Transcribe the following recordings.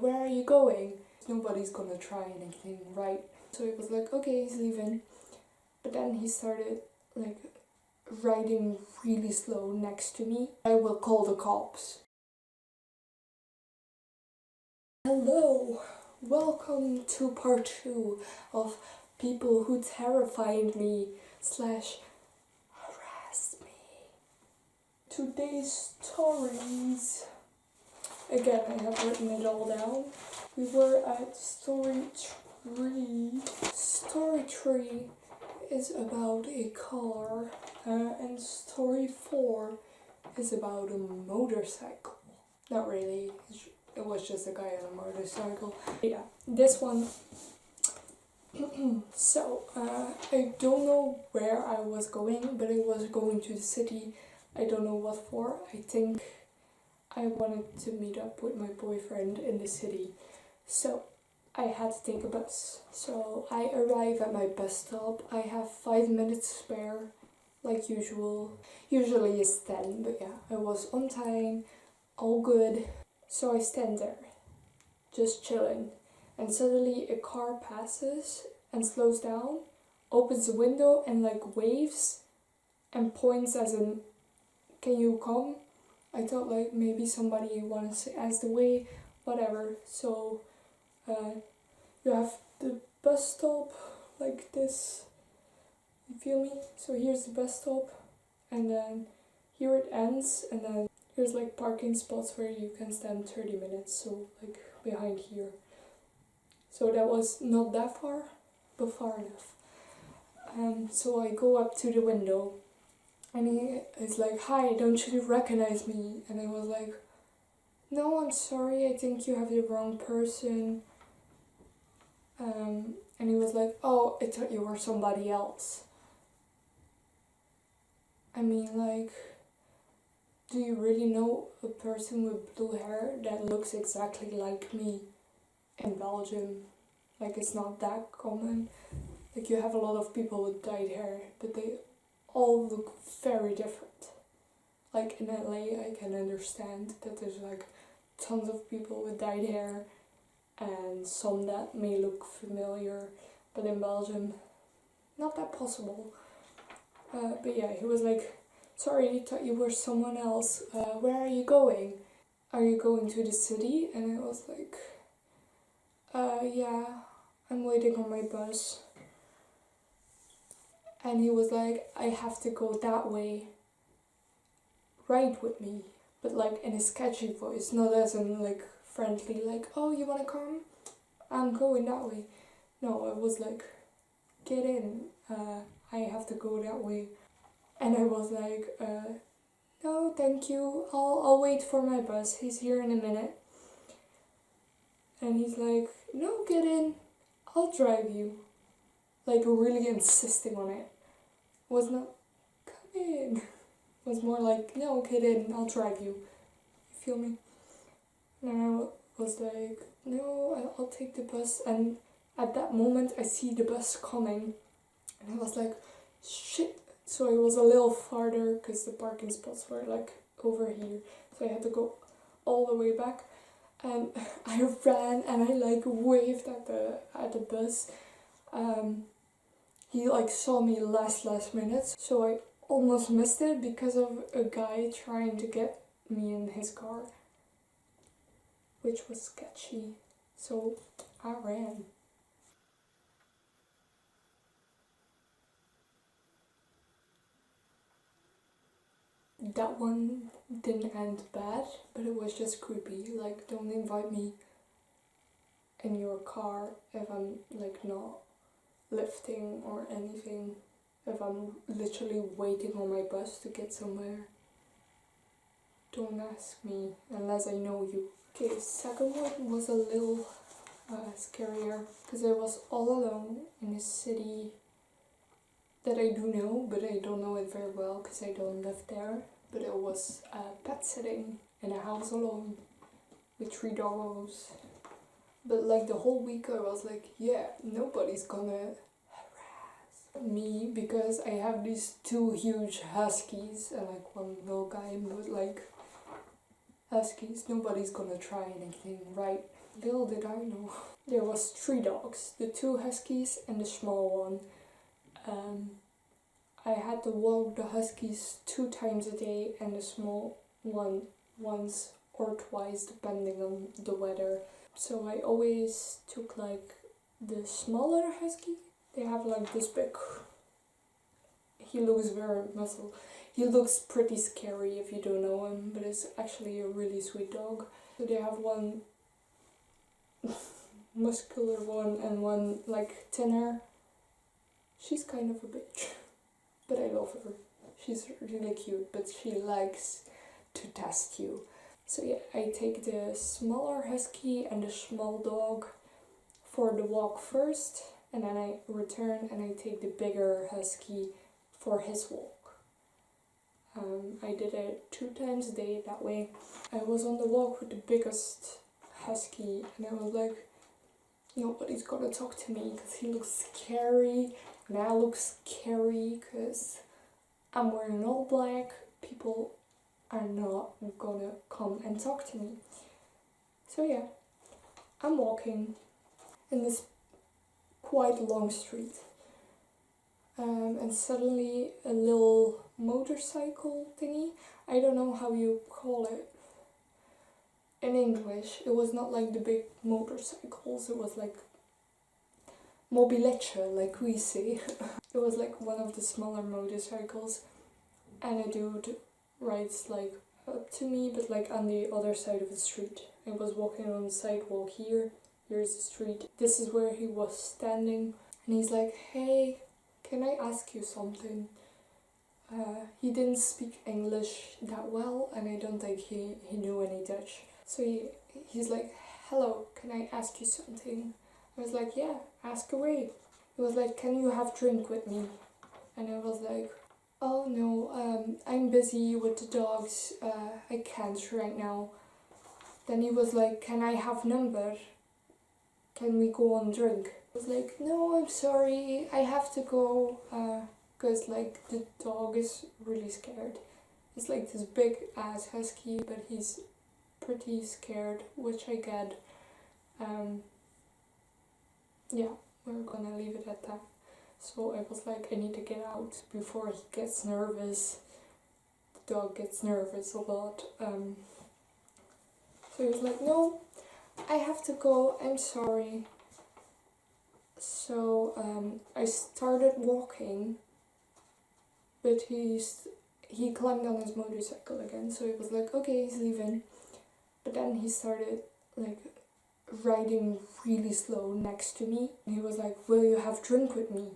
where are you going? Nobody's gonna try anything, right? So he was like, okay, he's leaving. But then he started like riding really slow next to me. I will call the cops. Hello, welcome to part 2 of people who terrified me / harassed me. Today's stories. Again, I have written it all down. We were at story 3. Story 3 is about a car, and story 4 is about a motorcycle. Not really, it was just a guy on a motorcycle. Yeah, this one. So, I don't know where I was going, but I was going to the city. I don't know what for. I think I wanted to meet up with my boyfriend in the city. So, I had to take a bus. So, I arrive at my bus stop. I have 5 minutes spare, like usual. Usually it's 10, but yeah, I was on time, all good. So I stand there, just chilling. And suddenly a car passes and slows down, opens the window and like waves and points as in, can you come? I thought like maybe somebody wants to ask the way, whatever. So you have the bus stop like this, you feel me? So here's the bus stop, and then here it ends, and then here's like parking spots where you can stand 30 minutes, so like behind here. So that was not that far, but far enough. So I go up to the window, and he is like, hi, don't you recognize me? And I was like, no, I'm sorry, I think you have the wrong person. And he was like, oh, I thought you were somebody else. I mean, like, do you really know a person with blue hair that looks exactly like me in Belgium? Like, it's not that common. Like, you have a lot of people with dyed hair, but they all look very different. Like, in LA, I can understand that there's like tons of people with dyed hair and some that may look familiar, but in Belgium, not that possible. But yeah, he was like, sorry, I thought you were someone else. Where are you going? Are you going to the city? And I was like, yeah, I'm waiting on my bus. And he was like, I have to go that way. Ride with me. But like in a sketchy voice, not as in like friendly, like, oh, you wanna come? I'm going that way. No, I was like, get in. I have to go that way. And I was like, no, thank you. I'll wait for my bus. He's here in a minute. And he's like, no, get in. I'll drive you. Like really insisting on it. Was not, come in. Was more like, no, get in. I'll drive you. You feel me? And I was like, no, I'll take the bus. And at that moment, I see the bus coming. And I was like, shit. So I was a little farther because the parking spots were like over here. So I had to go all the way back. And I ran and I like waved at the bus. He like saw me last minute. So I almost missed it because of a guy trying to get me in his car. Which was sketchy. So I ran. That one didn't end bad, but it was just creepy. Like, don't invite me in your car if I'm like not lifting or anything. If I'm literally waiting on my bus to get somewhere. Don't ask me unless I know you. Okay, second one was a little scarier because I was all alone in a city that I do know, but I don't know it very well because I don't live there. But it was pet sitting in a house alone with 3 doggos. But like the whole week I was like, yeah, nobody's gonna harass me because I have these 2 huge huskies and like 1 little guy, but like huskies, nobody's gonna try anything, right? Little did I know. There was 3 dogs, the 2 huskies and the small one. I had to walk the huskies 2 times a day and the small one once or twice depending on the weather. So I always took like the smaller husky. They have like this big, he looks very muscle. He looks pretty scary if you don't know him, but it's actually a really sweet dog. So they have one muscular one and one like thinner. She's kind of a bitch, but I love her. She's really cute, but she likes to test you. So yeah, I take the smaller husky and the small dog for the walk first, and then I return and I take the bigger husky for his walk. I did it 2 times a day that way. I was on the walk with the biggest husky and I was like, nobody's gonna talk to me because he looks scary and I look scary because I'm wearing all black. People are not gonna come and talk to me. So yeah, I'm walking in this quite long street. And suddenly a little motorcycle thingy, I don't know how you call it in English. It was not like the big motorcycles, it was like mobiletje, like we say. It was like one of the smaller motorcycles, and a dude rides like up to me, but like on the other side of the street. I was walking on the sidewalk here, here's the street. This is where he was standing, and he's like, hey, can I ask you something? He didn't speak English that well, and I don't think he knew any Dutch. So he's like, hello, can I ask you something? I was like, yeah, ask away. He was like, can you have drink with me? And I was like, oh no, I'm busy with the dogs, I can't right now. Then he was like, can I have number? Can we go on drink? I was like, no, I'm sorry, I have to go, because like the dog is really scared. It's like this big ass husky, but he's pretty scared, which I get. Yeah, we're gonna leave it at that. So I was like, I need to get out before he gets nervous. The dog gets nervous a lot. So he was like, no, I have to go, I'm sorry. So I started walking, but he climbed on his motorcycle again, so he was like, okay, he's leaving. But then he started like riding really slow next to me. He was like, will you have drink with me?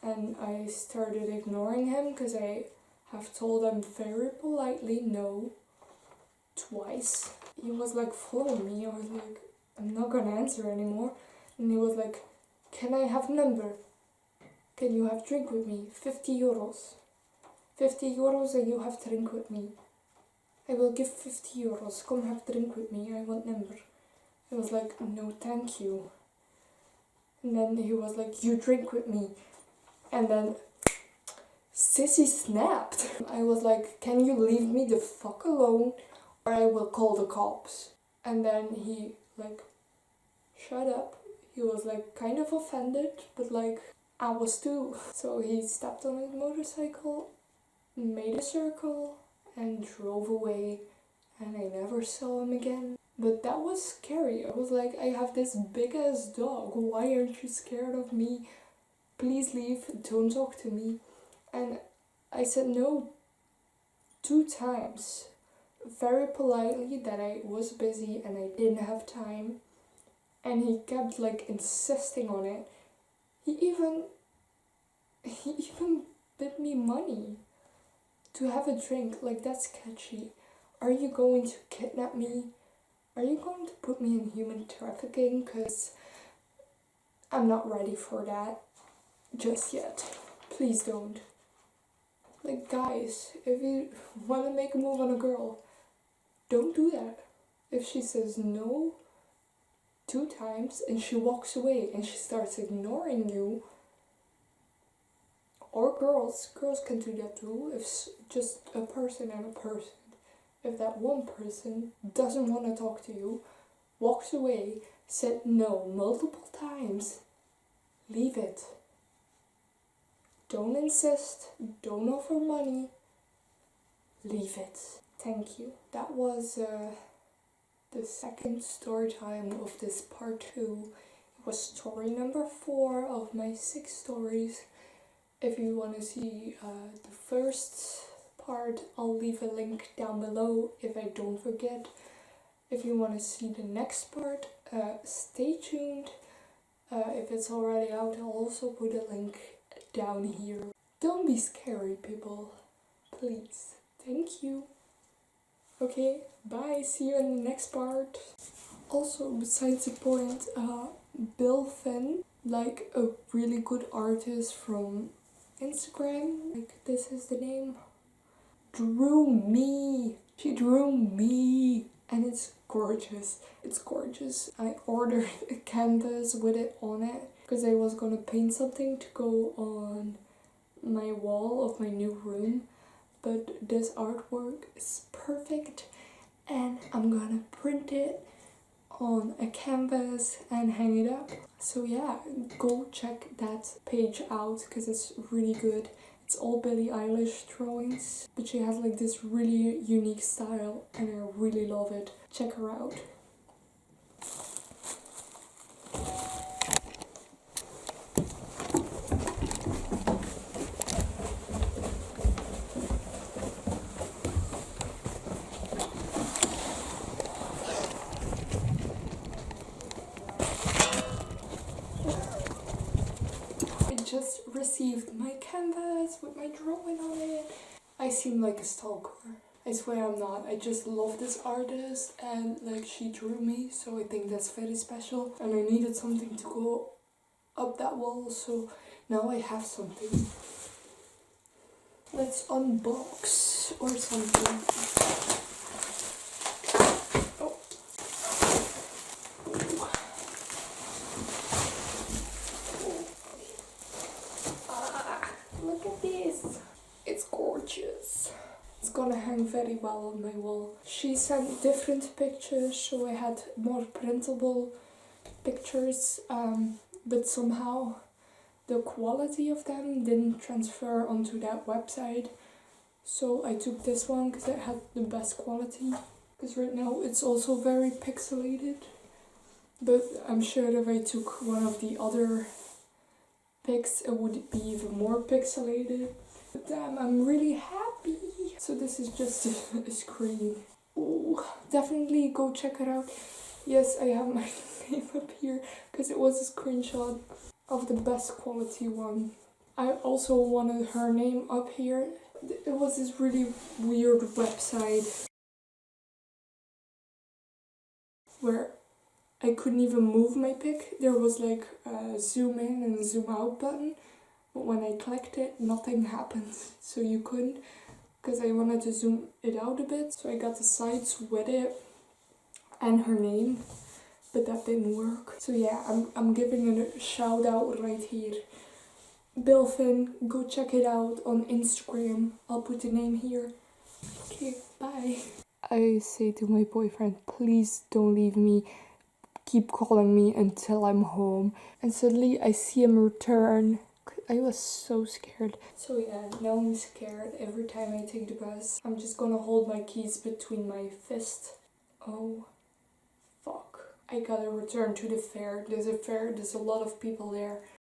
And I started ignoring him because I have told him very politely no twice. He was like following me. I was like, I'm not gonna answer anymore. And he was like, can I have number? Can you have drink with me? 50 euros. 50 euros and you have drink with me. I will give 50 euros. Come have drink with me. I want number. I was like, no thank you. And then he was like, you drink with me. And then Sissy snapped. I was like, can you leave me the fuck alone or I will call the cops. And then he like shut up. He was like kind of offended, but like I was too. So he stepped on his motorcycle, made a circle and drove away, and I never saw him again. But that was scary. I was like, I have this big ass dog, why aren't you scared of me? Please leave, don't talk to me. And I said no 2 times, very politely, that I was busy and I didn't have time. And he kept like insisting on it. He even bid me money to have a drink. Like, that's sketchy. Are you going to kidnap me? Are you going to put me in human trafficking? Because I'm not ready for that just yet. Please don't. Like, guys, if you want to make a move on a girl, don't do that. If she says no 2 times and she walks away and she starts ignoring you, or girls can do that too, if just a person and a person, if that one person doesn't want to talk to you, walked away, said no multiple times. Leave it. Don't insist, don't offer money. Leave it. Thank you. That was the second story time of this part 2. It was story number 4 of my 6 stories. If you want to see the first part, I'll leave a link down below if I don't forget. If you want to see the next part, stay tuned. If it's already out, I'll also put a link down here. Don't be scary, people. Please. Thank you. Okay, bye. See you in the next part. Also, besides the point, Bill Finn, like a really good artist from Instagram, like this is the name, drew me. She drew me. And it's gorgeous. It's gorgeous. I ordered a canvas with it on it because I was gonna paint something to go on my wall of my new room. But this artwork is perfect and I'm gonna print it on a canvas and hang it up. So yeah, go check that page out because it's really good. It's all Billie Eilish drawings, but she has like this really unique style and I really love it. Check her out. I just received my canvas with my drawing on it. I seem like a stalker. I swear I'm not. I just love this artist and like she drew me, so I think that's very special. And I needed something to go up that wall, so now I have something. Let's unbox or something. Oh. Look at this. It's gorgeous. It's gonna hang very well on my wall. She sent different pictures, so I had more printable pictures, but somehow the quality of them didn't transfer onto that website. So I took this one because it had the best quality. Because right now it's also very pixelated. But I'm sure if I took one of the other pics, it would be even more pixelated. But damn, I'm really happy. So this is just a screen. Oh, definitely go check it out. Yes, I have my name up here because it was a screenshot of the best quality one. I also wanted her name up here. It was this really weird website where I couldn't even move my pic. There was like a zoom in and zoom out button, but when I clicked it, nothing happened. So you couldn't, because I wanted to zoom it out a bit. So I got the sides with it and her name, but that didn't work. So yeah, I'm giving it a shout out right here. Bill Finn, go check it out on Instagram. I'll put the name here. Okay, bye. I say to my boyfriend, please don't leave me. Keep calling me until I'm home. And suddenly I see him return. I was so scared. So yeah, now I'm scared every time I take the bus. I'm just gonna hold my keys between my fists. Oh, fuck. I gotta return to the fair. There's a fair, there's a lot of people there.